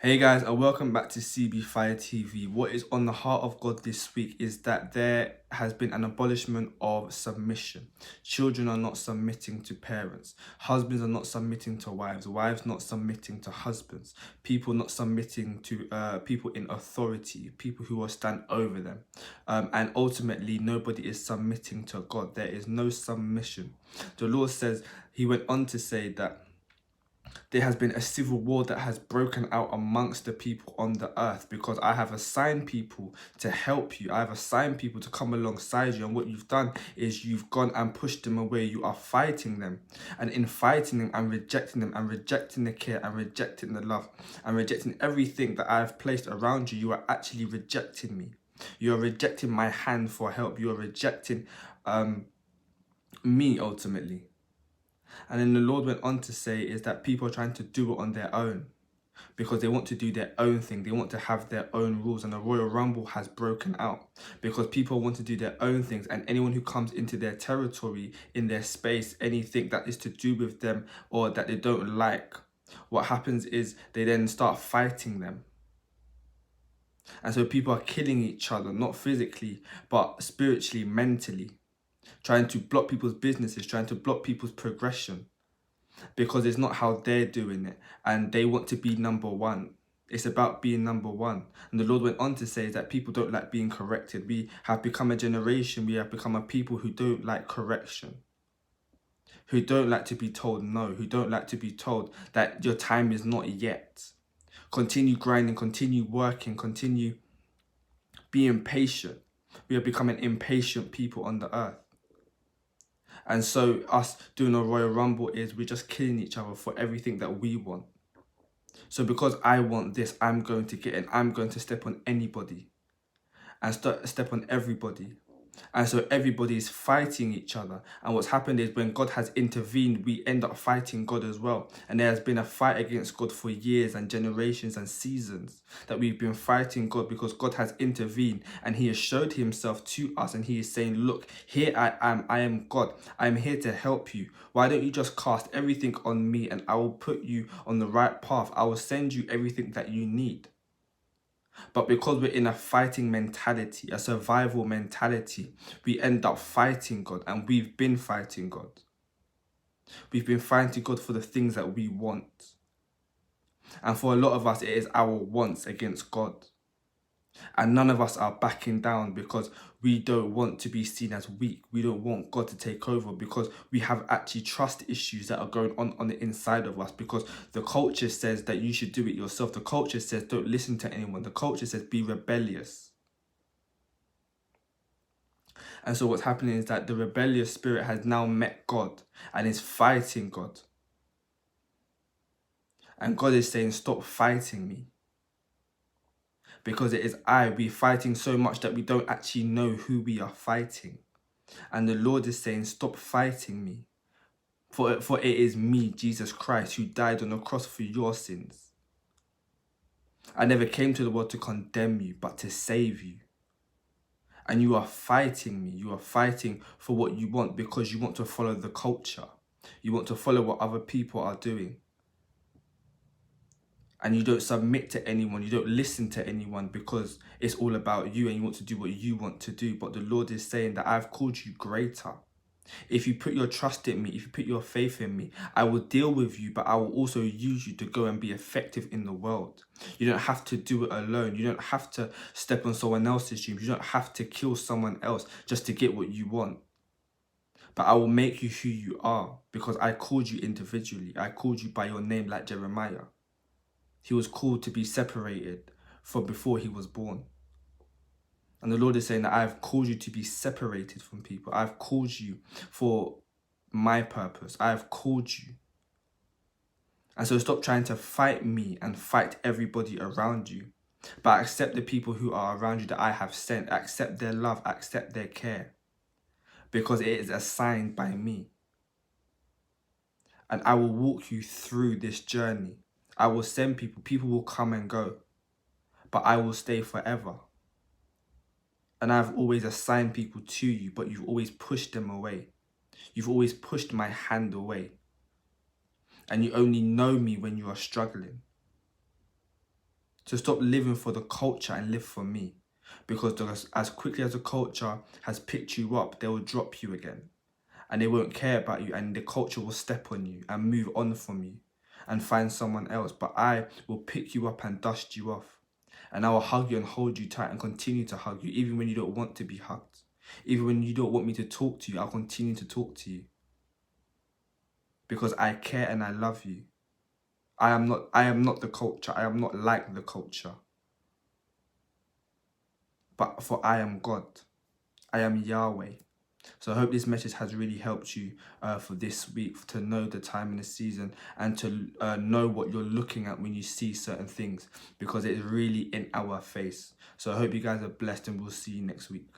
Hey guys, and welcome back to CB Fire TV. What is on the heart of God this week is that there has been an abolishment of submission. Children are not submitting to parents. Husbands are not submitting to wives. Wives not submitting to husbands. People not submitting to people in authority, people who will stand over them. And ultimately, nobody is submitting to God. There is no submission. The Lord says, he went on to say that there has been a civil war that has broken out amongst the people on the earth because I have assigned people to help you. I have assigned people to come alongside you. And what you've done is you've gone and pushed them away. You are fighting them. And in fighting them and rejecting the care and rejecting the love and rejecting everything that I have placed around you, you are actually rejecting me. You are rejecting my hand for help. You are rejecting me ultimately. And then the Lord went on to say is that people are trying to do it on their own because they want to do their own thing. They want to have their own rules, and the Royal Rumble has broken out because people want to do their own things, and anyone who comes into their territory, in their space, anything that is to do with them or that they don't like, what happens is they then start fighting them. And so people are killing each other, not physically, but spiritually, mentally, trying to block people's businesses, trying to block people's progression, because it's not how they're doing it, and they want to be number one. It's about being number one. And the Lord went on to say that people don't like being corrected. We have become a generation, we have become a people who don't like correction, who don't like to be told no, who don't like to be told that your time is not yet. Continue grinding, continue working, continue being patient. We are becoming impatient people on the earth. And so us doing a Royal Rumble is we're just killing each other for everything that we want. So because I want this, I'm going to get it. I'm going to step on anybody and step on everybody. And so everybody is fighting each other. And what's happened is when God has intervened, we end up fighting God as well. And there has been a fight against God for years and generations and seasons that we've been fighting God because God has intervened and he has showed himself to us. And he is saying, look, here I am God. I'm here to help you. Why don't you just cast everything on me and I will put you on the right path. I will send you everything that you need. But because we're in a fighting mentality, a survival mentality, we end up fighting God, and we've been fighting God. We've been fighting God for the things that we want. And for a lot of us, it is our wants against God. And none of us are backing down because we don't want to be seen as weak. We don't want God to take over because we have actually trust issues that are going on the inside of us, because the culture says that you should do it yourself. The culture says don't listen to anyone. The culture says be rebellious. And so what's happening is that the rebellious spirit has now met God and is fighting God. And God is saying, stop fighting me. Because it is we're fighting so much that we don't actually know who we are fighting. And the Lord is saying, stop fighting me. For it is me, Jesus Christ, who died on the cross for your sins. I never came to the world to condemn you, but to save you. And you are fighting me. You are fighting for what you want because you want to follow the culture. You want to follow what other people are doing. And you don't submit to anyone. You don't listen to anyone because it's all about you and you want to do what you want to do. But the Lord is saying that I've called you greater. If you put your trust in me, if you put your faith in me, I will deal with you, but I will also use you to go and be effective in the world. You don't have to do it alone. You don't have to step on someone else's dreams. You don't have to kill someone else just to get what you want. But I will make you who you are because I called you individually. I called you by your name like Jeremiah. He was called to be separated from before he was born. And the Lord is saying that I have called you to be separated from people. I have called you for my purpose. I have called you. And so stop trying to fight me and fight everybody around you. But accept the people who are around you that I have sent. Accept their love. Accept their care. Because it is assigned by me. And I will walk you through this journey. I will send people. People will come and go. But I will stay forever. And I've always assigned people to you, but you've always pushed them away. You've always pushed my hand away. And you only know me when you are struggling. To stop living for the culture and live for me. Because as quickly as the culture has picked you up, they will drop you again. And they won't care about you, and the culture will step on you and move on from you and find someone else. But I will pick you up and dust you off. And I will hug you and hold you tight and continue to hug you, even when you don't want to be hugged. Even when you don't want me to talk to you, I'll continue to talk to you. Because I care and I love you. I am not the culture. I am not like the culture. But for I am God. I am Yahweh. So I hope this message has really helped you for this week, to know the time and the season, and to know what you're looking at when you see certain things, because it is really in our face. So I hope you guys are blessed, and we'll see you next week.